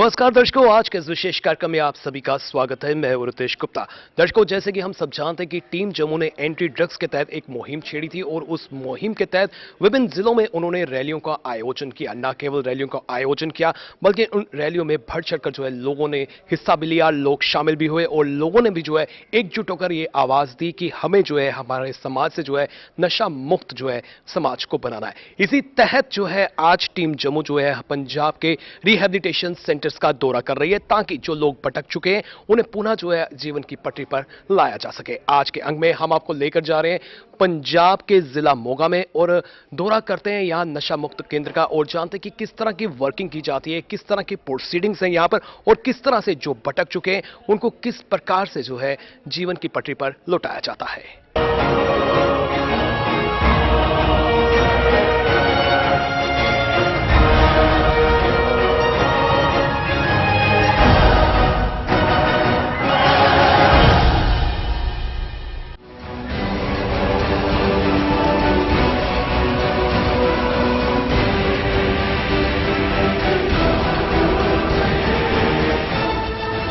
नमस्कार दर्शकों, आज के इस विशेष कार्यक्रम में आप सभी का स्वागत है। मैं रितेश गुप्ता। दर्शकों, जैसे कि हम सब जानते हैं कि टीम जम्मू ने एंटी ड्रग्स के तहत एक मुहिम छेड़ी थी और उस मुहिम के तहत विभिन्न जिलों में उन्होंने रैलियों का आयोजन किया। न केवल रैलियों का आयोजन किया बल्कि उन रैलियों में बढ़ चढ़कर जो है लोगों ने हिस्सा भी लिया, लोग शामिल भी हुए और लोगों ने भी जो है एकजुट होकर ये आवाज दी कि हमें जो है हमारे समाज से जो है नशा मुक्त जो है समाज को बनाना है। इसी तहत जो है आज टीम जम्मू जो है पंजाब के रिहेबिलिटेशन सेंटर्स का दौरा कर रही है ताकि जो लोग भटक चुके हैं उन्हें पुनः जो है जीवन की पटरी पर लाया जा सके। आज के अंक में हम आपको लेकर जा रहे हैं पंजाब के जिला मोगा में और दौरा करते हैं यहां नशा मुक्त केंद्र का और जानते हैं कि किस तरह की वर्किंग की जाती है, किस तरह की प्रोसीडिंग्स हैं यहां पर और किस तरह से जो भटक चुके हैं उनको किस प्रकार से जो है जीवन की पटरी पर लौटाया जाता है।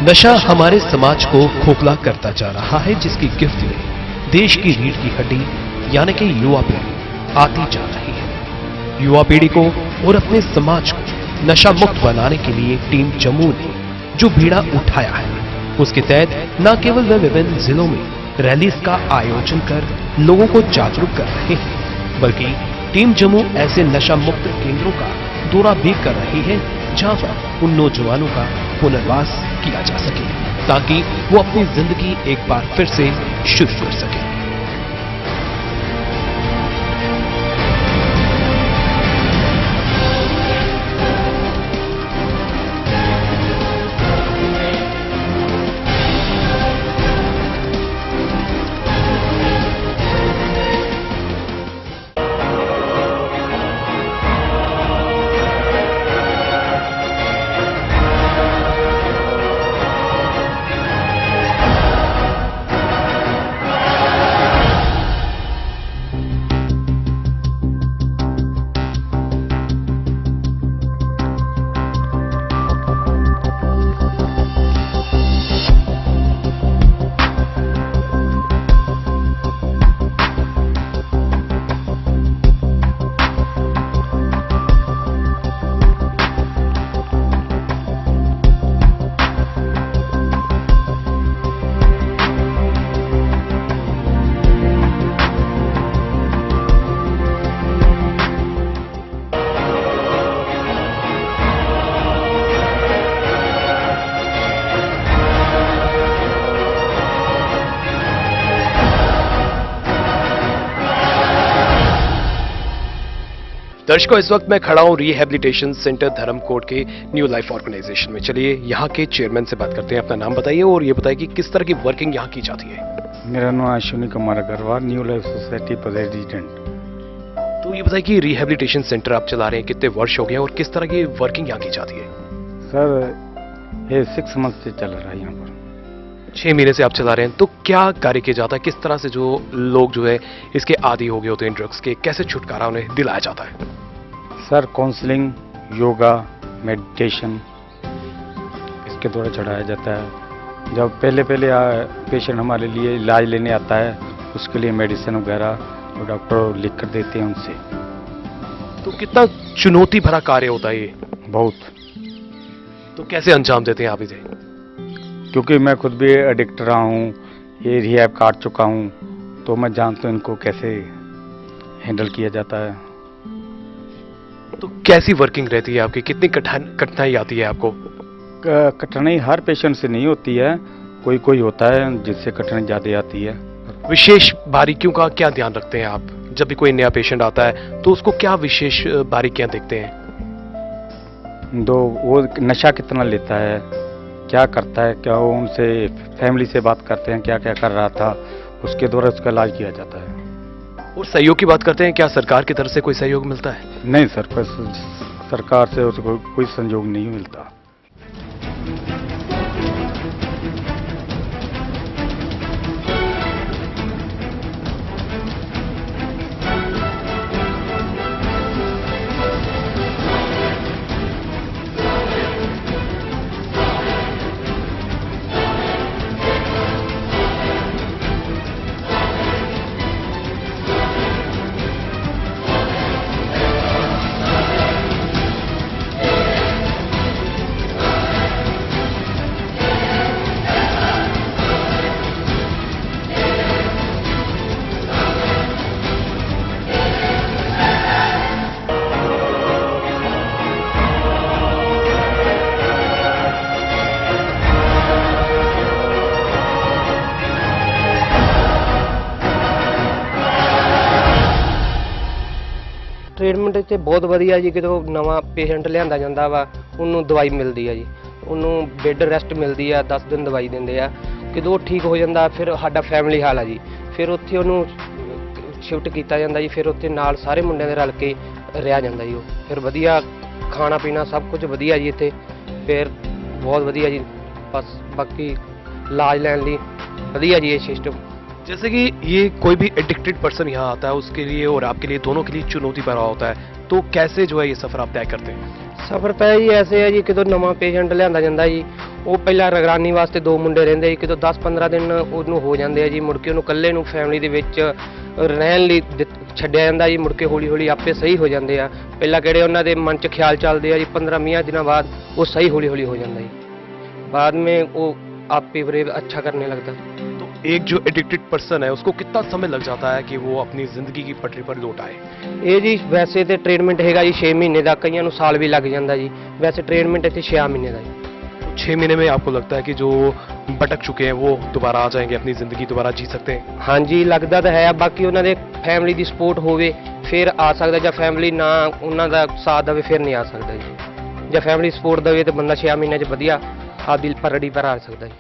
नशा हमारे समाज को खोखला करता जा रहा है, जिसकी गिरफ्त में देश की रीढ़ की हड्डी यानी कि युवा पीढ़ी आती जा रही है। युवा पीढ़ी को और अपने समाज को नशा मुक्त बनाने के लिए टीम जम्मू ने जो बीड़ा उठाया है उसके तहत न केवल वे विभिन्न जिलों में रैलीज का आयोजन कर लोगों को जागरूक कर रहे हैं बल्कि टीम जम्मू ऐसे नशा मुक्त केंद्रों का दौरा भी कर रही है जहां पर उन नौजवानों का पुनर्वास किया जा सके ताकि वो अपनी जिंदगी एक बार फिर से शुरू कर सके। दर्शकों, इस वक्त मैं खड़ा हूं रिहेबिलिटेशन सेंटर धर्मकोट के न्यू लाइफ ऑर्गेनाइजेशन में। चलिए यहाँ के चेयरमैन से बात करते हैं। अपना नाम बताइए और ये बताइए कि किस तरह की वर्किंग यहाँ की जाती है। मेरा नाम Ashwini Kumar Agarwal, new life society president. तो ये बताइए कि रिहेबिलिटेशन सेंटर आप चला रहे हैं, कितने वर्ष हो गए और किस तरह की वर्किंग यहाँ की जाती है? सर ये 6 मंथ से चल रहा है यहाँ पर। 6 महीने से आप चला रहे हैं, तो क्या कार्य किया जाता है? किस तरह से जो लोग जो है इसके आदी हो गए होते हैं ड्रग्स के, कैसे छुटकारा उन्हें दिलाया जाता है? सर काउंसलिंग, योगा, मेडिटेशन इसके द्वारा चढ़ाया जाता है। जब पहले पेशेंट हमारे लिए इलाज लेने आता है उसके लिए मेडिसिन वगैरह वो डॉक्टर लिख कर देते हैं उनसे। तो कितना चुनौती भरा कार्य होता है ये? बहुत। तो कैसे अंजाम देते हैं आप इसे? क्योंकि मैं खुद भी एडिक्ट रहा हूँ, ये रिहैब काट चुका हूँ, तो मैं जानता हूँ इनको कैसे हैंडल किया जाता है। तो कैसी वर्किंग रहती है आपकी? कितनी कठिनाई आती है आपको? कठिनाई हर पेशेंट से नहीं होती है, कोई कोई होता है जिससे कठिनाई ज्यादा आती है। विशेष बारीकियों का क्या ध्यान रखते हैं आप? जब भी कोई नया पेशेंट आता है तो उसको क्या विशेष बारीकियां देखते हैं? वो नशा कितना लेता है, क्या करता है, क्या वो उनसे फैमिली से बात करते हैं, क्या क्या कर रहा था, उसके द्वारा उसका इलाज किया जाता है। और सहयोग की बात करते हैं, क्या सरकार की तरफ से कोई सहयोग मिलता है? नहीं सर, सरकार से उसको कोई सहयोग नहीं मिलता। ਟ੍ਰੀਟਮੈਂਟ ਇੱਥੇ ਬਹੁਤ ਵਧੀਆ ਜੀ। ਜਦੋਂ ਨਵਾਂ ਪੇਸ਼ੈਂਟ ਲਿਆਂਦਾ ਜਾਂਦਾ ਵਾ ਉਹਨੂੰ ਦਵਾਈ ਮਿਲਦੀ ਆ ਜੀ, ਉਹਨੂੰ ਬੈੱਡ ਰੈਸਟ ਮਿਲਦੀ ਆ, 10 ਦਿਨ ਦਵਾਈ ਦਿੰਦੇ ਆ। ਜਦੋਂ ਉਹ ਠੀਕ ਹੋ ਜਾਂਦਾ ਫਿਰ ਸਾਡਾ ਫੈਮਿਲੀ ਹਾਲ ਆ ਜੀ, ਫਿਰ ਉੱਥੇ ਉਹਨੂੰ ਸ਼ਿਫਟ ਕੀਤਾ ਜਾਂਦਾ ਜੀ। ਫਿਰ ਉੱਥੇ ਨਾਲ ਸਾਰੇ ਮੁੰਡਿਆਂ ਦੇ ਰਲ ਕੇ ਰਿਹਾ ਜਾਂਦਾ ਜੀ। ਉਹ ਫਿਰ ਵਧੀਆ ਖਾਣਾ ਪੀਣਾ ਸਭ ਕੁਝ ਵਧੀਆ ਜੀ ਇੱਥੇ, ਫਿਰ बहुत बढ़िया जी। बस बाकी इलाज लेने लिए बढ़िया जी ये सिस्टम। जैसे कि ये कोई भी एडिक्टेड पर्सन यहाँ आता है उसके लिए और आपके लिए दोनों के लिए चुनौती भरा होता है, तो कैसे जो है ये सफ़र आप तय करते हैं? सफ़र तय ही ऐसे है जी कि नवा पेशेंट लिया जाता जी, वो पहला निगरानी वास्ते 2 मुंडे रहिंदे जी, कि 10-15 दिन उन्होंने हो जाते हैं जी। मुड़ के उन्होंने कल्ले फैमिली दे विच रहन लई छड्डिया जांदा जी। मुड़ के हौली हौली आपे सही हो जाते हैं। पहला किहड़े उन्हां दे मन च ख्याल चलते हैं जी, 15-20 दिनों बाद वो सही हौली हौली हो जाता जी। बाद में वो आपे फिर अच्छा करने लगता। तो एक जो एडिक्टेड पर्सन है उसको कितना समय लग जाता है कि वो अपनी जिंदगी की पटरी पर लौट आए? ये जी वैसे तो ट्रीटमेंट हैगा जी 6 महीने का, कईयां नूं साल भी लग जाता जी। वैसे ट्रीटमेंट इत्थे 6 महीने का जी। तो 6 महीने में आपको लगता है कि जो भटक चुके हैं वो दोबारा आ जाएंगे, अपनी जिंदगी दोबारा जी सकते हैं? हाँ जी, लगता तो है। बाकी उन्होंने फैमिली की सपोर्ट होवे फिर आ सकता, जब फैमिली ना उन्होंने साथ दे फिर नहीं आ सकता जी। जब फैमिली सपोर्ट दे तो बंदा 6 महीने वधिया आपदी परड़ी पर आ सकता जी।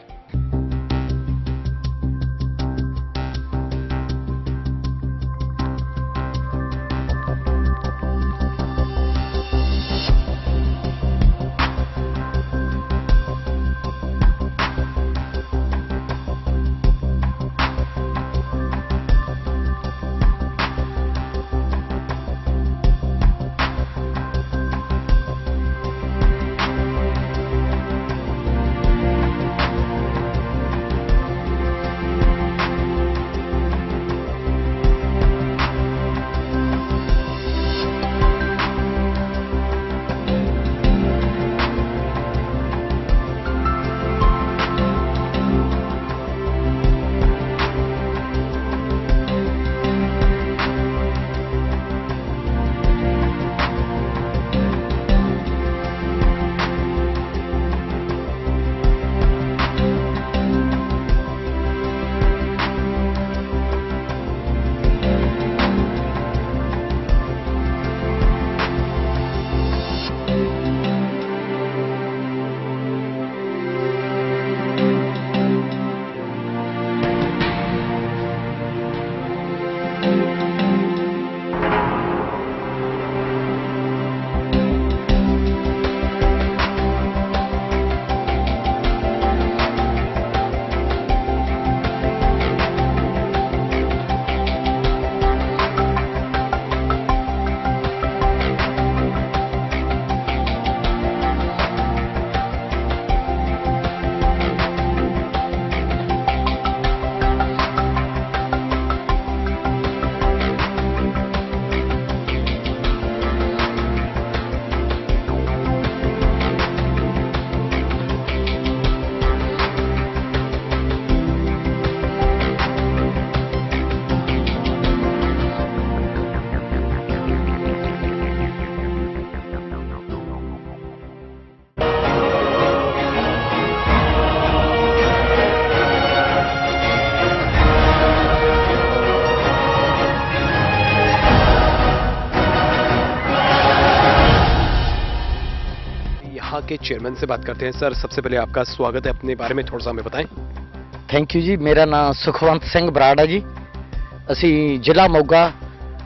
यहाँ के चेयरमैन से बात करते हैं। सर, सबसे पहले आपका स्वागत है, अपने बारे में थोड़ा सा हमें बताएं। थैंक यू जी। मेरा नाम सुखवंत सिंह बराड़ है जी। असी जिला मोगा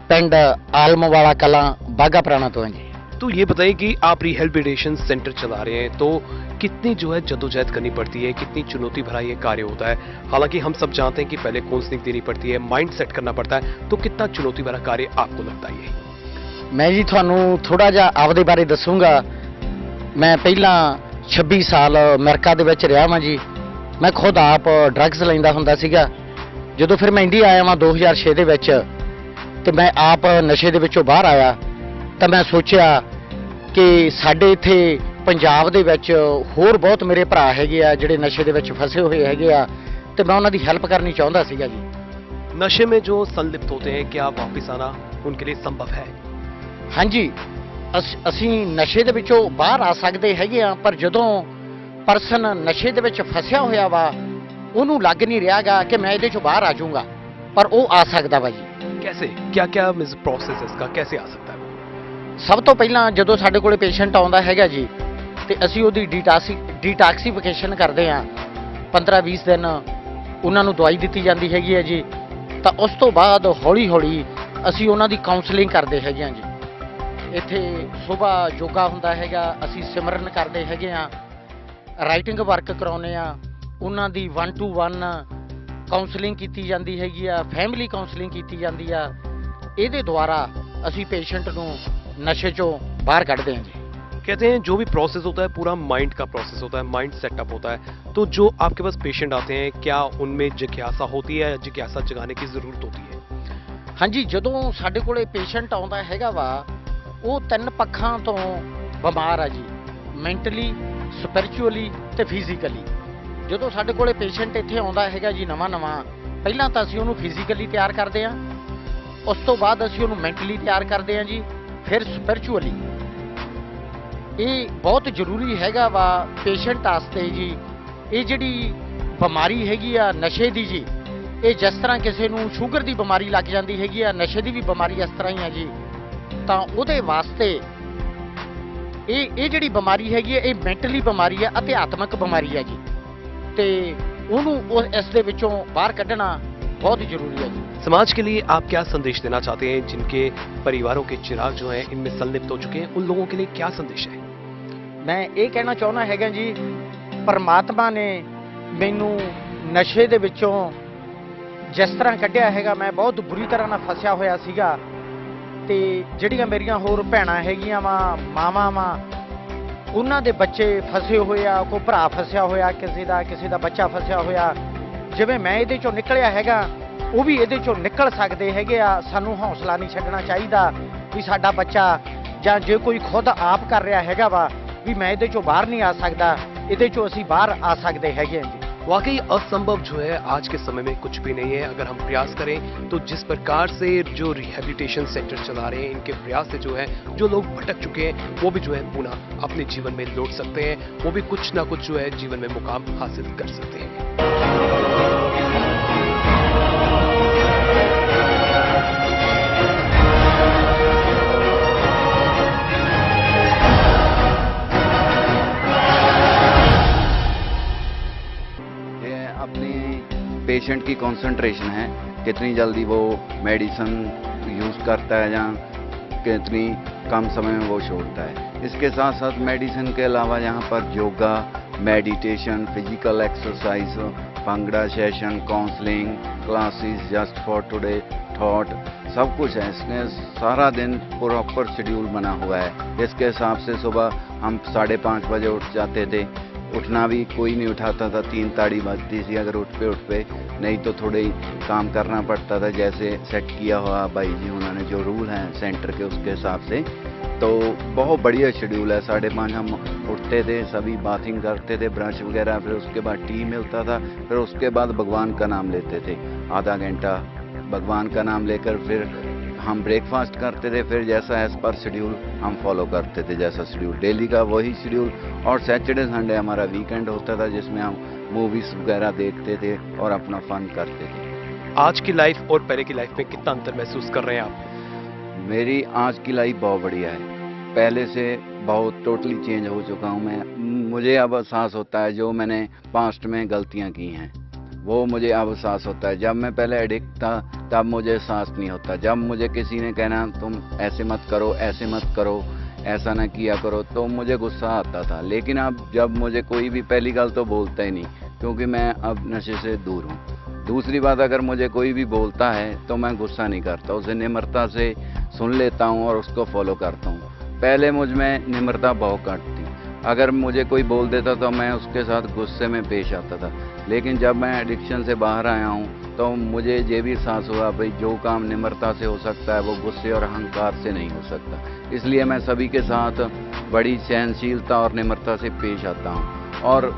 पिंड आलमवाला कलां बाघा पुराना तो हैं जी। तो ये बताइए कि आप रिहेबिलिटेशन सेंटर चला रहे हैं, तो कितनी जो है जद्दोजहद करनी पड़ती है, कितनी चुनौती भरा ये कार्य होता है? हालांकि हम सब जानते हैं कि पहले काउंसलिंग देनी पड़ती है, माइंड सेट करना पड़ता है, तो कितना चुनौती भरा कार्य आपको लगता है ये? मैं जी थानू थोड़ा जा आपदे बारे दसूंगा। मैं पहला 26 साल अमेरिका दे विच रहा वां जी। मैं खुद आप ड्रग्स लैंदा हुंदा सीगा। जदों फिर मैं इंडिया आया वां 2006 दे विच ते मैं आप नशे दे विचों बाहर आया, तो मैं सोचा कि साडे इत्थे पंजाब दे विच होर बहुत मेरे भरा हैगे आ जिहड़े नशे दे विच फसे हुए हैगे आ, ते मैं उन्हां दी हेल्प करनी चाहुंदा सीगा जी। नशे में जो संलिप्त होते हैं, क्या वापस आना उनके लिए संभव है? हाँ जी, ਅਸੀਂ ਨਸ਼ੇ ਦੇ ਵਿੱਚੋਂ ਬਾਹਰ ਆ ਸਕਦੇ ਹੈਗੇ ਆ, ਪਰ ਜਦੋਂ ਪਰਸਨ ਨਸ਼ੇ ਦੇ ਵਿੱਚ ਫਸਿਆ ਹੋਇਆ ਵਾ ਉਹਨੂੰ ਲੱਗ ਨਹੀਂ ਰਿਹਾਗਾ ਕਿ ਮੈਂ ਇਹਦੇ ਚੋਂ ਬਾਹਰ ਆ ਜਾਊਂਗਾ, ਪਰ ਉਹ ਆ ਸਕਦਾ ਵਾ ਜੀ। कैसे, क्या क्या प्रोसेस है इसका, कैसे आ सकता है वो? ਸਭ ਤੋਂ ਪਹਿਲਾਂ ਜਦੋਂ ਸਾਡੇ ਕੋਲੇ ਪੇਸ਼ੈਂਟ ਆਉਂਦਾ ਹੈਗਾ ਜੀ ਤੇ ਅਸੀਂ ਉਹਦੀ ਡੀਟਾਕਸੀਫਿਕੇਸ਼ਨ ਕਰਦੇ ਹਾਂ। 15-20 ਦਿਨ ਉਹਨਾਂ ਨੂੰ ਦਵਾਈ ਦਿੱਤੀ ਜਾਂਦੀ ਹੈਗੀ ਹੈ ਜੀ। ਤਾਂ ਉਸ ਤੋਂ ਬਾਅਦ ਹੌਲੀ ਹੌਲੀ ਅਸੀਂ ਉਹਨਾਂ ਦੀ ਕਾਉਂਸਲਿੰਗ ਕਰਦੇ ਹੈਗੇ ਹਾਂ ਜੀ। ਇੱਥੇ ਸਵੇਰ ਯੋਗਾ ਹੁੰਦਾ ਹੈਗਾ, ਅਸੀਂ ਸਿਮਰਨ ਕਰਦੇ ਹੈਗੇ ਹਾਂ, ਰਾਈਟਿੰਗ ਵਰਕ ਕਰਾਉਂਦੇ ਆ, ਉਹਨਾਂ ਦੀ 1-to-1 ਕਾਉਂਸਲਿੰਗ ਕੀਤੀ ਜਾਂਦੀ ਹੈਗੀ ਆ, ਫੈਮਿਲੀ ਕਾਉਂਸਲਿੰਗ ਕੀਤੀ ਜਾਂਦੀ ਆ। ਇਹਦੇ ਦੁਆਰਾ ਅਸੀਂ पेशेंट ਨੂੰ नशे चों बाहर ਕੱਢਦੇ हैं जी। कहते हैं जो भी प्रोसेस होता है पूरा माइंड का प्रोसेस होता है, माइंड सेटअप होता है। तो जो आपके पास पेशेंट आते हैं क्या उनमें जिज्ञासा होती है, जिज्ञासा जगाने की ज़रूरत होती है? हाँ जी, ਜਦੋਂ ਸਾਡੇ ਕੋਲੇ पेशेंट ਆਉਂਦਾ ਹੈਗਾ ਵਾ ਉਹ 3 ਪੱਖਾਂ ਤੋਂ ਬਿਮਾਰ ਆ ਜੀ, ਮੈਂਟਲੀ, ਸਪਿਰਚੁਅਲੀ ਤੇ ਫਿਜ਼ੀਕਲੀ। ਜਦੋਂ ਸਾਡੇ ਕੋਲੇ पेशेंट ਇੱਥੇ ਆਉਂਦਾ ਹੈਗਾ ਜੀ ਨਵਾਂ ਪਹਿਲਾਂ ਤਾਂ ਅਸੀਂ ਉਹਨੂੰ ਫਿਜ਼ੀਕਲੀ ਤਿਆਰ ਕਰਦੇ ਹਾਂ, ਉਸ ਤੋਂ ਬਾਅਦ ਅਸੀਂ ਉਹਨੂੰ ਮੈਂਟਲੀ ਤਿਆਰ ਕਰਦੇ ਹਾਂ ਜੀ, ਫਿਰ ਸਪਿਰਚੁਅਲੀ। ਇਹ ਬਹੁਤ ਜ਼ਰੂਰੀ ਹੈਗਾ ਵਾ पेशेंट ਵਾਸਤੇ ਜੀ। ਇਹ ਜਿਹੜੀ ਬਿਮਾਰੀ ਹੈਗੀ ਆ ਨਸ਼ੇ ਦੀ ਜੀ, ਇਹ ਜਿਸ ਤਰ੍ਹਾਂ ਕਿਸੇ ਨੂੰ ਸ਼ੂਗਰ ਦੀ ਬਿਮਾਰੀ ਲੱਗ ਜਾਂਦੀ ਹੈਗੀ ਆ, ਨਸ਼ੇ ਦੀ ਵੀ ਬਿਮਾਰੀ ਇਸ ਤਰ੍ਹਾਂ ਹੀ ਆ ਜੀ। ਤਾਂ ਉਹਦੇ ਵਾਸਤੇ ਇਹ ਜਿਹੜੀ ਬਿਮਾਰੀ ਹੈਗੀ ਆ ਇਹ ਮੈਂਟਲੀ ਬਿਮਾਰੀ ਆ, ਅਧਿਆਤਮਕ ਬਿਮਾਰੀ ਆ ਜੀ। ਤੇ ਉਹਨੂੰ ਇਸ ਦੇ ਵਿੱਚੋਂ ਬਾਹਰ ਕੱਢਣਾ बहुत ही जरूरी है जी। समाज के लिए आप क्या संदेश देना चाहते हैं जिनके परिवारों के चिराग जो हैं इनमें संलिप्त हो चुके हैं, उन लोगों के लिए क्या संदेश है? मैं ये कहना चाहना हैगा जी, परमात्मा ने मैनू नशे दे विचों जिस तरह कढ़िया हैगा, मैं बहुत बुरी तरह ना फसिया होया सीगा। ते जिहड़ियां मेरियां होर भैणां हैगियां वा, मावां वा, उन्हां दे बच्चे फसे होए आ, कोई भरा फसिया होया, किसी दा बच्चा फसिया होया। जिवें मैं ਇਹਦੇ ਚੋਂ ਨਿਕਲਿਆ ਹੈਗਾ ਉਹ ਵੀ ਇਹਦੇ ਚੋਂ ਨਿਕਲ ਸਕਦੇ ਹੈਗੇ ਆ। ਸਾਨੂੰ ਹੌਸਲਾ ਨਹੀਂ ਛੱਡਣਾ ਚਾਹੀਦਾ ਵੀ ਸਾਡਾ ਬੱਚਾ ਜਾਂ ਜੇ ਕੋਈ ਖੁਦ ਆਪ ਕਰ ਰਿਹਾ ਹੈਗਾ ਵਾ ਵੀ ਮੈਂ ਇਹਦੇ ਚੋਂ ਬਾਹਰ नहीं आ सकता, ਇਹਦੇ ਚੋਂ ਅਸੀਂ ਬਾਹਰ आ सकते हैगे हैं जी। वाकई असंभव जो है आज के समय में कुछ भी नहीं है। अगर हम प्रयास करें तो जिस प्रकार से जो रिहैबिलिटेशन सेंटर चला रहे हैं, इनके प्रयास से जो है जो लोग भटक चुके हैं वो भी जो है पुनः अपने जीवन में लौट सकते हैं, वो भी कुछ ना कुछ जो है जीवन में मुकाम हासिल कर सकते हैं। पेशेंट की कंसंट्रेशन है, कितनी जल्दी वो मेडिसिन यूज़ करता है या कितनी कम समय में वो छोड़ता है। इसके साथ साथ मेडिसिन के अलावा यहाँ पर yoga, meditation, physical exercise, bhangra session, counselling classes, just for today, thought, सब कुछ है। इसमें सारा दिन प्रॉपर शेड्यूल बना हुआ है। इसके हिसाब से सुबह हम 5:30 बजे उठ जाते थे। उठना भी कोई नहीं उठाता था, 3 ताड़ी बजती थी अगर उठ पे, नहीं तो थोड़े ही काम करना पड़ता था जैसे सेट किया हुआ भाई जी उन्होंने जो रूल हैं सेंटर के उसके हिसाब से। तो बहुत बढ़िया शेड्यूल है। 5:30 हम उठते थे, सभी बाथिंग करते थे, ब्रश वगैरह, फिर उसके बाद टी मिलता था, फिर उसके बाद भगवान का नाम लेते थे आधा घंटा, भगवान का नाम लेकर फिर हम ब्रेकफास्ट करते थे। फिर जैसा एज पर शेड्यूल हम फॉलो करते थे, जैसा शेड्यूल डेली का वही शेड्यूल। और सैटरडे संडे हमारा वीकेंड होता था जिसमें हम मूवीज़ वगैरह देखते थे और अपना फन करते थे। आज की लाइफ और पहले की लाइफ में कितना अंतर महसूस कर रहे हैं आप? मेरी आज की लाइफ बहुत बढ़िया है, पहले से बहुत टोटली चेंज हो चुका हूँ मैं। मुझे अब एहसास होता है जो मैंने पास्ट में गलतियाँ की हैं वो मुझे अब एहसास होता है। जब मैं पहले एडिक्ट था तब मुझे एहसास नहीं होता। जब मुझे किसी ने कहना तुम ऐसे मत करो, ऐसे मत करो, ऐसा ना किया करो, तो मुझे गुस्सा आता था। लेकिन अब जब मुझे कोई भी पहली गल तो बोलता ही नहीं, क्योंकि मैं अब नशे से दूर हूँ। दूसरी बात, अगर मुझे कोई भी बोलता है तो मैं गुस्सा नहीं करता, उसे निम्रता से सुन लेता हूँ और उसको फॉलो करता हूँ। पहले मुझ में निम्रता बहुत कम थी, अगर मुझे कोई बोल देता तो मैं उसके साथ गुस्से में पेश आता था। लेकिन जब मैं एडिक्शन से बाहर आया हूँ तो मुझे ये भी एहसास हुआ भाई जो काम निम्रता से हो सकता है वो गुस्से और अहंकार से नहीं हो सकता। इसलिए मैं सभी के साथ बड़ी सहनशीलता और निम्रता से पेश आता हूँ। और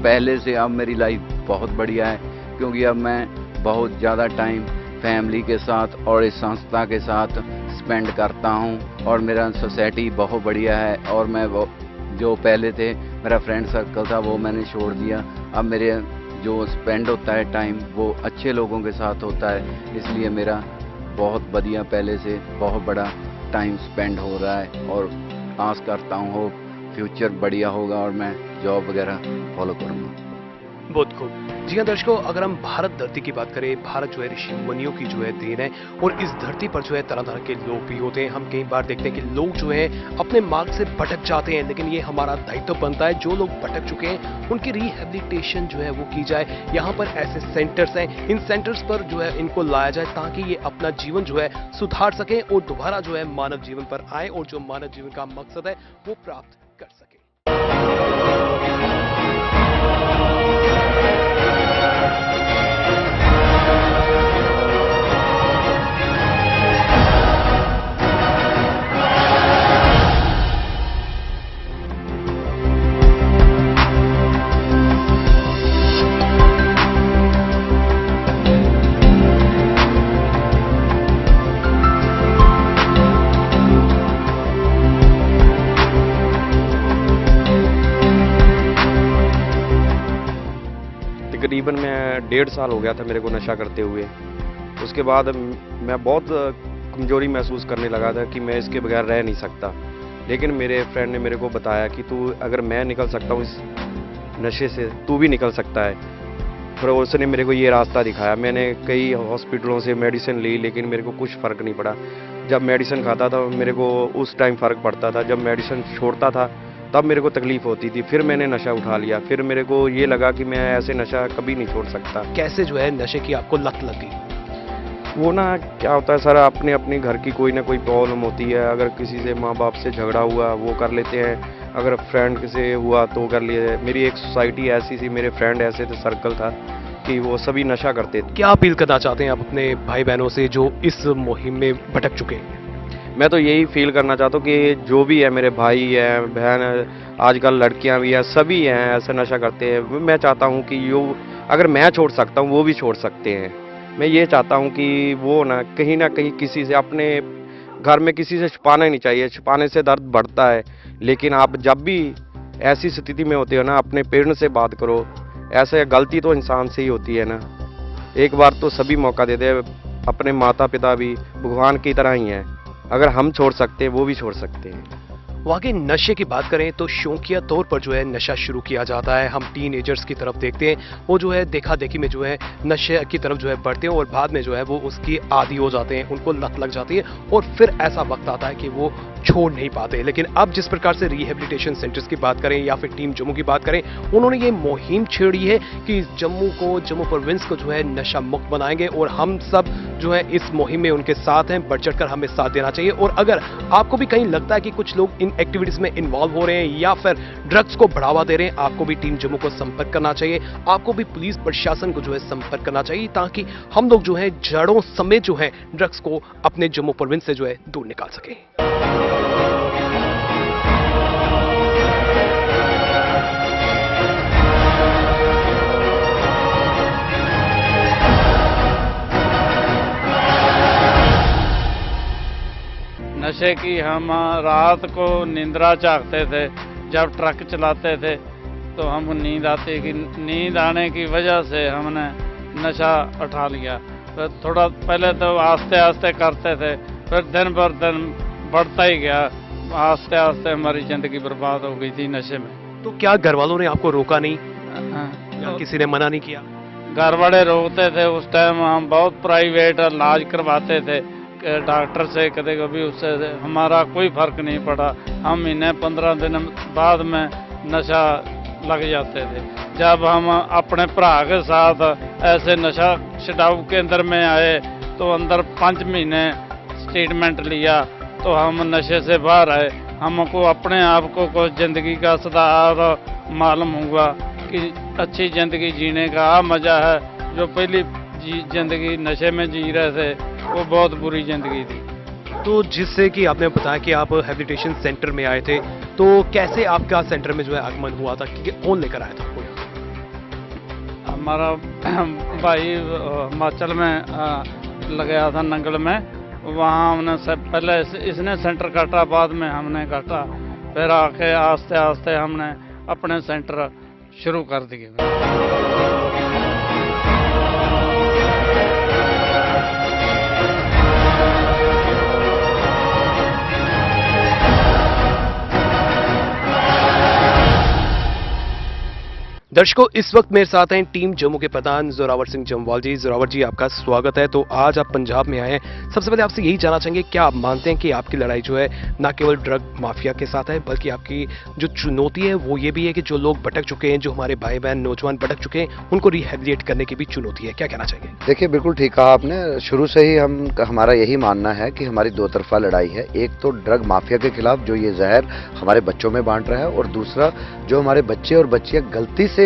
पहले से अब मेरी लाइफ बहुत बढ़िया है, क्योंकि अब मैं बहुत ज़्यादा टाइम फैमिली के साथ और इस संस्था के साथ स्पेंड करता हूँ। और मेरा सोसाइटी बहुत बढ़िया है। और मैं वो जो पहले थे मेरा फ्रेंड सर्कल था वो मैंने छोड़ दिया। अब मेरे जो स्पेंड होता है टाइम वो अच्छे लोगों के साथ होता है, इसलिए मेरा बहुत बढ़िया पहले से बहुत बड़ा टाइम स्पेंड हो रहा है और आस करता हूँ हो फ्यूचर बढ़िया होगा और मैं जॉब वगैरह फॉलो करूँगा। बहुत खूब। जी हाँ दर्शकों, अगर हम भारत धरती की बात करें, भारत जो है ऋषि मुनियों की जो है देन है और इस धरती पर जो है तरह तरह के लोग भी होते हैं। हम कई बार देखते हैं कि लोग जो है अपने मार्ग से भटक जाते हैं, लेकिन ये हमारा दायित्व बनता है जो लोग भटक चुके हैं उनकी रिहेबिलिटेशन जो है वो की जाए। यहाँ पर ऐसे सेंटर्स हैं, इन सेंटर्स पर जो है इनको लाया जाए ताकि ये अपना जीवन जो है सुधार सकें और दोबारा जो है मानव जीवन पर आए और जो मानव जीवन का मकसद है वो प्राप्त कर सके। तकरीबन मैं 1.5 साल हो गया था मेरे को नशा करते हुए। उसके बाद मैं बहुत कमज़ोरी महसूस करने लगा था कि मैं इसके बगैर रह नहीं सकता। लेकिन मेरे फ्रेंड ने मेरे को बताया कि तू अगर मैं निकल सकता हूँ इस नशे से, तू भी निकल सकता है। फिर उसने मेरे को ये रास्ता दिखाया। मैंने कई हॉस्पिटलों से मेडिसिन ली लेकिन मेरे को कुछ फ़र्क नहीं पड़ा। जब मेडिसिन खाता था मेरे को उस टाइम फ़र्क पड़ता था, जब मेडिसिन छोड़ता था तब मेरे को तकलीफ़ होती थी। फिर मैंने नशा उठा लिया। फिर मेरे को ये लगा कि मैं ऐसे नशा कभी नहीं छोड़ सकता। कैसे जो है नशे की आपको लत लग गई? वो ना क्या होता है सर, अपने अपने घर की कोई ना कोई प्रॉब्लम होती है। अगर किसी से माँ बाप से झगड़ा हुआ वो कर लेते हैं, अगर फ्रेंड से हुआ तो कर लिए। मेरी एक सोसाइटी ऐसी थी, मेरे फ्रेंड ऐसे थे, सर्कल था कि वो सभी नशा करते थे। क्या अपील करना चाहते हैं आप अपने भाई बहनों से जो इस मुहिम में भटक चुके हैं? मैं तो यही फील करना चाहता हूँ कि जो भी है, मेरे भाई है, बहन है, आजकल लड़कियां भी हैं, सभी हैं ऐसे नशा करते हैं। मैं चाहता हूँ कि यो अगर मैं छोड़ सकता हूँ वो भी छोड़ सकते हैं। मैं ये चाहता हूँ कि वो ना कहीं किसी से, अपने घर में किसी से छुपाना ही नहीं चाहिए। छुपाने से दर्द बढ़ता है। लेकिन आप जब भी ऐसी स्थिति में होते हो ना, अपने पेरेंट्स से बात करो। ऐसे गलती तो इंसान से ही होती है ना, एक बार तो सभी मौका देते हैं। अपने माता पिता भी भगवान की तरह ही हैं। अगर हम छोड़ सकते हैं वो भी छोड़ सकते हैं। वाकई नशे की बात करें तो शौकिया तौर पर जो है नशा शुरू किया जाता है। हम टीनेजर्स की तरफ देखते हैं, वो जो है देखा देखी में जो है नशे की तरफ जो है बढ़ते हैं और बाद में जो है वो उसकी आदी हो जाते हैं, उनको लत लग जाती है और फिर ऐसा वक्त आता है कि वो छोड़ नहीं पाते। लेकिन अब जिस प्रकार से रिहेबिलिटेशन सेंटर्स की बात करें या फिर टीम जम्मू की बात करें, उन्होंने ये मुहिम छेड़ी है कि जम्मू प्रोविंस को जो है नशा मुक्त बनाएंगे और हम सब जो है इस मुहिम में उनके साथ हैं। बढ़ चढ़कर हमें साथ देना चाहिए। और अगर आपको भी कहीं लगता है कि कुछ लोग इन एक्टिविटीज में इन्वॉल्व हो रहे हैं या फिर ड्रग्स को बढ़ावा दे रहे हैं, आपको भी टीम जम्मू को संपर्क करना चाहिए। आपको भी पुलिस प्रशासन को जो है संपर्क करना चाहिए ताकि हम लोग जो है जड़ों समेत जो है ड्रग्स को अपने जम्मू प्रोविंस से जो है दूर निकाल सकें। नशे की हम रात को निंद्रा चाहते थे। जब ट्रक चलाते थे तो हम नींद आने की वजह से हमने नशा उठा लिया। तो थोड़ा पहले तो आस्ते आस्ते करते थे, फिर दिन भर दिन बढ़ता ही गया। आस्ते आस्ते हमारी ज़िंदगी बर्बाद हो गई थी नशे में। तो क्या घर वालों ने आपको रोका नहीं या तो किसी ने मना नहीं किया? घर वाले रोकते थे। उस टाइम हम बहुत प्राइवेट इलाज करवाते थे डॉक्टर से, कभी कभी उससे हमारा कोई फर्क नहीं पड़ा। हम महीने 15 दिन बाद में नशा लग जाते थे। जब हम अपने भरा के साथ ऐसे नशा छुड़ाऊ केंद्र में आए तो अंदर 5 महीने ट्रीटमेंट लिया तो हम नशे से बाहर आए। हमको अपने आप को कुछ ज़िंदगी का सुधार मालूम हुआ कि अच्छी ज़िंदगी जीने का मज़ा है। जो पहली ज़िंदगी नशे में जी रहे थे वो बहुत बुरी ज़िंदगी थी। तो जिससे कि आपने बताया कि आप हेबिलिटेशन सेंटर में आए थे, तो कैसे आपका सेंटर में जो है आगमन हुआ था, कि कौन लेकर आया था आपको यहाँ? हमारा भाई हिमाचल में लगाया था, नंगल में। वहाँ हमने सब पहले इसने सेंटर काटा, बाद में हमने काटा। फिर आके आस्ते आस्ते हमने अपने सेंटर शुरू कर दिए। दर्शकों, इस वक्त मेरे साथ हैं टीम जम्मू के प्रधान जोरावर सिंह जम्वाल जी। जोरावर जी, आपका स्वागत है। तो आज आप पंजाब में आए हैं। सबसे पहले आपसे यही जानना चाहेंगे, क्या आप मानते हैं कि आपकी लड़ाई जो है न केवल ड्रग माफिया के साथ है, बल्कि आपकी जो चुनौती है वो ये भी है कि जो लोग भटक चुके हैं, जो हमारे भाई बहन नौजवान भटक चुके हैं, उनको रिहेबिलिटेट करने की भी चुनौती है? क्या कहना चाहिए? देखिए, बिल्कुल ठीक कहा आपने। शुरू से ही हमारा यही मानना है कि हमारी दो तरफा लड़ाई है। एक तो ड्रग माफिया के खिलाफ जो ये जहर हमारे बच्चों में बांट रहा है, और दूसरा जो हमारे बच्चे और बच्चियां गलती से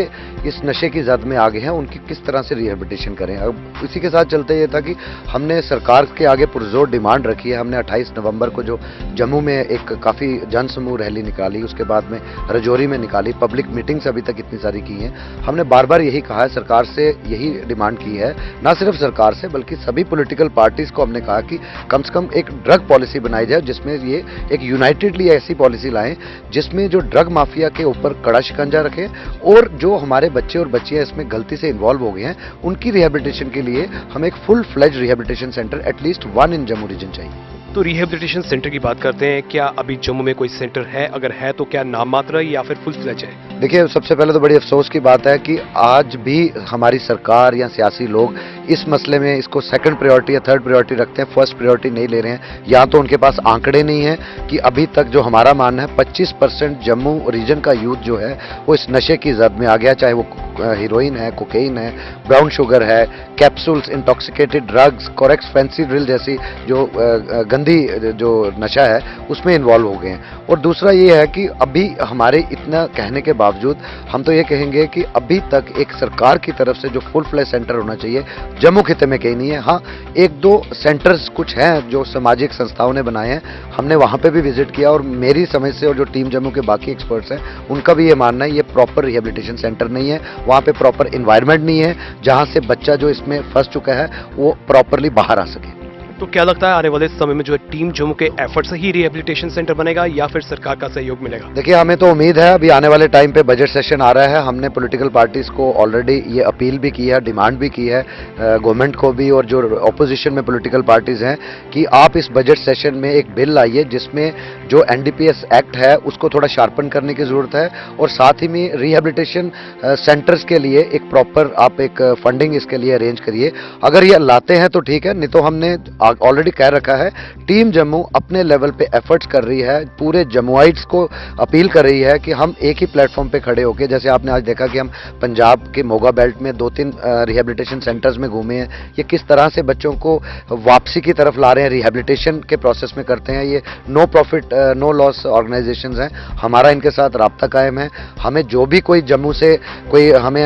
इस नशे की जद में आ गए हैं, उनकी किस तरह से रिहेबिलिटेशन करें। अब इसी के साथ चलते ये था कि हमने सरकार के आगे पुरजोर डिमांड रखी है। हमने 28 नवंबर को जो जम्मू में एक काफ़ी जनसमूह रैली निकाली, उसके बाद में रजौरी में निकाली, पब्लिक मीटिंग्स अभी तक इतनी सारी की हैं। हमने बार बार यही कहा है, सरकार से यही डिमांड की है, ना सिर्फ सरकार से बल्कि सभी पॉलिटिकल पार्टीज को हमने कहा कि कम से कम एक ड्रग पॉलिसी बनाई जाए, जिसमें ये एक यूनाइटेडली ऐसी पॉलिसी लाएं जिसमें जो ड्रग माफिया के ऊपर कड़ा शिकंजा रखें, और जो हमारे बच्चे और बच्चियां इसमें गलती से इन्वॉल्व हो गए हैं, उनकी रिहेबिलिटेशन के लिए हमें एक full fledge rehabilitation centre at least 1 in Jammu region चाहिए। तो रिहेबिलिटेशन सेंटर की बात करते हैं, क्या अभी जम्मू में कोई सेंटर है? अगर है तो क्या नाम मात्र है या फिर फुल फ्लेज है? देखिए, सबसे पहले तो बड़ी अफसोस की बात है कि आज भी हमारी सरकार या सियासी लोग इस मसले में इसको सेकंड प्रायोरिटी या थर्ड प्रायोरिटी रखते हैं, फर्स्ट प्रायोरिटी नहीं ले रहे हैं। या तो उनके पास आंकड़े नहीं हैं कि अभी तक जो हमारा मानना है 25% जम्मू रीजन का यूथ जो है वो इस नशे की जद में आ गया, चाहे वो हीरोइन है, कोकेन है, ब्राउन शुगर है, capsules, intoxicated drugs, Corex, fancy drill जैसी जो गंदी जो नशा है उसमें इन्वॉल्व हो गए हैं। और दूसरा ये है कि अभी हमारे इतना कहने के बावजूद हम तो ये कहेंगे कि अभी तक एक सरकार की तरफ से जो फुल फ्लेज सेंटर होना चाहिए जम्मू खिते में कहीं नहीं है। हाँ, 1-2 सेंटर्स कुछ हैं जो सामाजिक संस्थाओं ने बनाए हैं, हमने वहाँ पे भी विजिट किया, और मेरी समझ से और जो टीम जम्मू के बाकी एक्सपर्ट्स हैं उनका भी ये मानना है ये प्रॉपर रिहेबिलिटेशन सेंटर नहीं है, वहाँ पे प्रॉपर इन्वायरमेंट नहीं है जहाँ से बच्चा जो इसमें फंस चुका है वो प्रॉपरली बाहर आ सके। तो क्या लगता है आने वाले समय में जो है टीम जम्मू के एफर्ट से ही रिहेबिलिटेशन सेंटर बनेगा या फिर सरकार का सहयोग मिलेगा? देखिए, हमें तो उम्मीद है, अभी आने वाले टाइम पे बजट सेशन आ रहा है, हमने पॉलिटिकल पार्टीज को ऑलरेडी ये अपील भी की है, डिमांड भी की है गवर्नमेंट को भी, और जो ऑपोजिशन में पॉलिटिकल पार्टीज हैं कि आप इस बजट सेशन में एक बिल लाइए जिसमें जो एनडीपीएस एक्ट है उसको थोड़ा शार्पन करने की जरूरत है, और साथ ही में रिहेबिलिटेशन सेंटर्स के लिए एक प्रॉपर आप एक फंडिंग इसके लिए अरेंज करिए। अगर ये लाते हैं तो ठीक है, नहीं तो हमने ऑलरेडी कह रखा है, टीम जम्मू अपने लेवल पे एफर्ट्स कर रही है, पूरे जम्मुआइट्स को अपील कर रही है कि हम एक ही प्लेटफॉर्म पे खड़े होकर, जैसे आपने आज देखा कि हम पंजाब के मोगा बेल्ट में 2-3 रिहेबिलिटेशन सेंटर्स में घूमे हैं, ये किस तरह से बच्चों को वापसी की तरफ ला रहे हैं, रिहेबिलिटेशन के प्रोसेस में करते हैं। ये no profit no loss organisations हैं, हमारा इनके साथ राब्ता कायम है। हमें जो भी कोई जम्मू से कोई हमें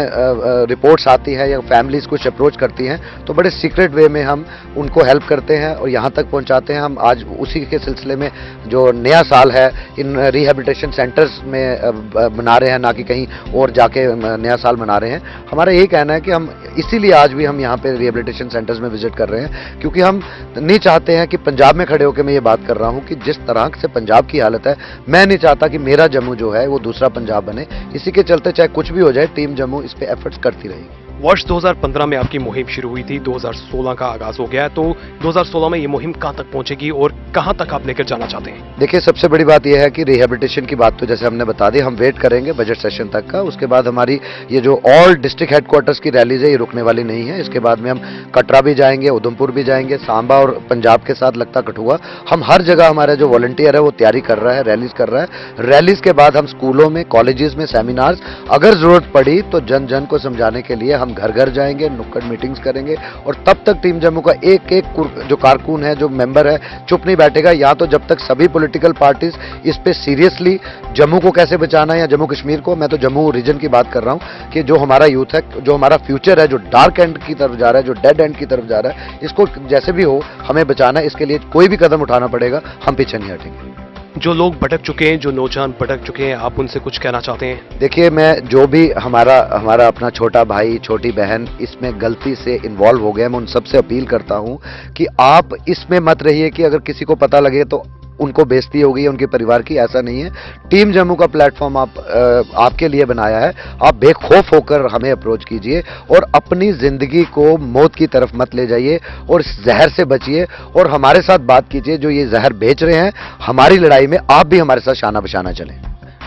रिपोर्ट्स आती है या फैमिलीज कुछ अप्रोच करती हैं तो बड़े सीक्रेट वे में हम उनको हेल्प करते हैं और यहाँ तक पहुँचाते हैं। हम आज उसी के सिलसिले में जो नया साल है इन रिहेबिलिटेशन सेंटर्स में मना रहे हैं, ना कि कहीं और जाके नया साल मना रहे हैं। हमारा यही कहना है कि हम इसीलिए आज भी हम यहाँ पे रिहेबिलिटेशन सेंटर्स में विजिट कर रहे हैं, क्योंकि हम नहीं चाहते हैं कि पंजाब में खड़े होकर मैं ये बात कर रहा हूँ कि जिस तरह से पंजाब की हालत है, मैं नहीं चाहता कि मेरा जम्मू जो है वो दूसरा पंजाब बने। इसी के चलते चाहे कुछ भी हो जाए, टीम जम्मू इस पे एफर्ट्स करती रहेगी। वर्ष 2015 में आपकी मुहिम शुरू हुई थी, 2016 का आगाज हो गया है, तो 2016 में ये मुहिम कहां तक पहुंचेगी और कहां तक आप लेकर जाना चाहते हैं? देखिए, सबसे बड़ी बात यह है कि रिहेबिलिटेशन की बात तो जैसे हमने बता दी, हम वेट करेंगे बजट सेशन तक का। उसके बाद हमारी ये जो ऑल डिस्ट्रिक्ट हेडक्वार्टर्स की रैलीज है ये रुकने वाली नहीं है। इसके बाद में हम कटरा भी जाएंगे, उधमपुर भी जाएंगे, सांबा और पंजाब के साथ लगता कठुआ, हम हर जगह हमारा जो वॉलंटियर है वो तैयारी कर रहा है, रैलीज कर रहा है। रैलीज के बाद हम स्कूलों में, कॉलेजेस में सेमिनार्स, अगर जरूरत पड़ी तो जन जन को समझाने के लिए हम घर घर जाएंगे, नुक्कड़ मीटिंग्स करेंगे, और तब तक टीम जम्मू का एक एक जो कारकुन है, जो मेंबर है, चुप नहीं बैठेगा। या तो जब तक सभी पॉलिटिकल पार्टीज इस पे सीरियसली जम्मू को कैसे बचाना है या जम्मू कश्मीर को, मैं तो जम्मू रीजन की बात कर रहा हूं कि जो हमारा यूथ है, जो हमारा फ्यूचर है, जो डार्क एंड की तरफ जा रहा है, जो डेड एंड की तरफ जा रहा है, इसको जैसे भी हो हमें बचाना है। इसके लिए कोई भी कदम उठाना पड़ेगा, हम पीछे नहीं हटेंगे। जो लोग भटक चुके हैं, जो नौजवान भटक चुके हैं, आप उनसे कुछ कहना चाहते हैं? देखिए, मैं जो भी हमारा अपना छोटा भाई, छोटी बहन इसमें गलती से इन्वॉल्व हो गए, मैं उन सबसे अपील करता हूं कि आप इसमें मत रहिए कि अगर किसी को पता लगे तो उनको बेइज्जती हो गई उनके परिवार की। ऐसा नहीं है। टीम जम्मू का प्लेटफॉर्म आपके लिए बनाया है। आप बेखौफ होकर हमें अप्रोच कीजिए और अपनी जिंदगी को मौत की तरफ मत ले जाइए और इस जहर से बचिए और हमारे साथ बात कीजिए। जो ये जहर बेच रहे हैं, हमारी लड़ाई में आप भी हमारे साथ शाना बशाना चलें।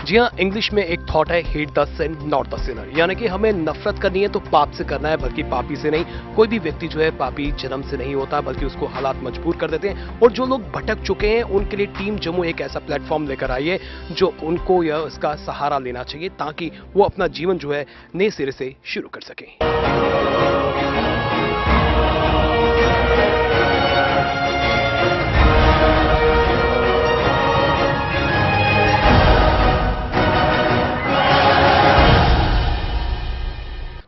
जी हाँ, इंग्लिश में एक थॉट है, hate the sin not the sinner, यानी कि हमें नफरत करनी है तो पाप से करना है, बल्कि पापी से नहीं। कोई भी व्यक्ति जो है पापी जन्म से नहीं होता, बल्कि उसको हालात मजबूर कर देते हैं। और जो लोग भटक चुके हैं उनके लिए टीम जम्मू एक ऐसा प्लेटफॉर्म लेकर आई है जो उनको यह इसका सहारा लेना चाहिए, ताकि वो अपना जीवन जो है नए सिरे से शुरू कर सकें।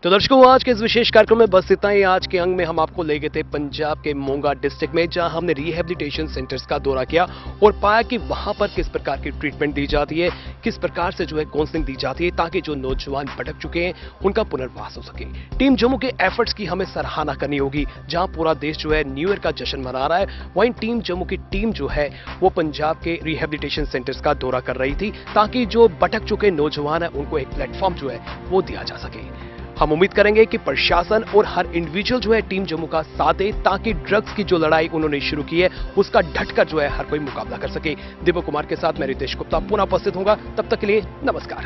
तो दर्शकों, आज के इस विशेष कार्यक्रम में बस इतना ही। आज के अंग में हम आपको ले गए थे पंजाब के मोगा डिस्ट्रिक्ट में, जहां हमने रिहैबिलिटेशन सेंटर्स का दौरा किया और पाया कि वहां पर किस प्रकार की ट्रीटमेंट दी जाती है, किस प्रकार से जो है काउंसलिंग दी जाती है, ताकि जो नौजवान भटक चुके हैं उनका पुनर्वास हो सके। टीम जम्मू के एफर्ट्स की हमें सराहना करनी होगी। जहां पूरा देश जो है न्यू ईयर का जश्न मना रहा है, वहीं टीम जम्मू की टीम जो है वो पंजाब के रिहैबिलिटेशन सेंटर्स का दौरा कर रही थी, ताकि जो भटक चुके नौजवान है उनको एक प्लेटफॉर्म जो है वो दिया जा सके। हम उम्मीद करेंगे कि प्रशासन और हर इंडिविजुअल जो है टीम जम्मू का साथ दे, ताकि ड्रग्स की जो लड़ाई उन्होंने शुरू की है उसका डटकर जो है हर कोई मुकाबला कर सके। दीपक कुमार के साथ मैं रितेश गुप्ता पुनः उपस्थित होऊंगा। तब तक के लिए नमस्कार।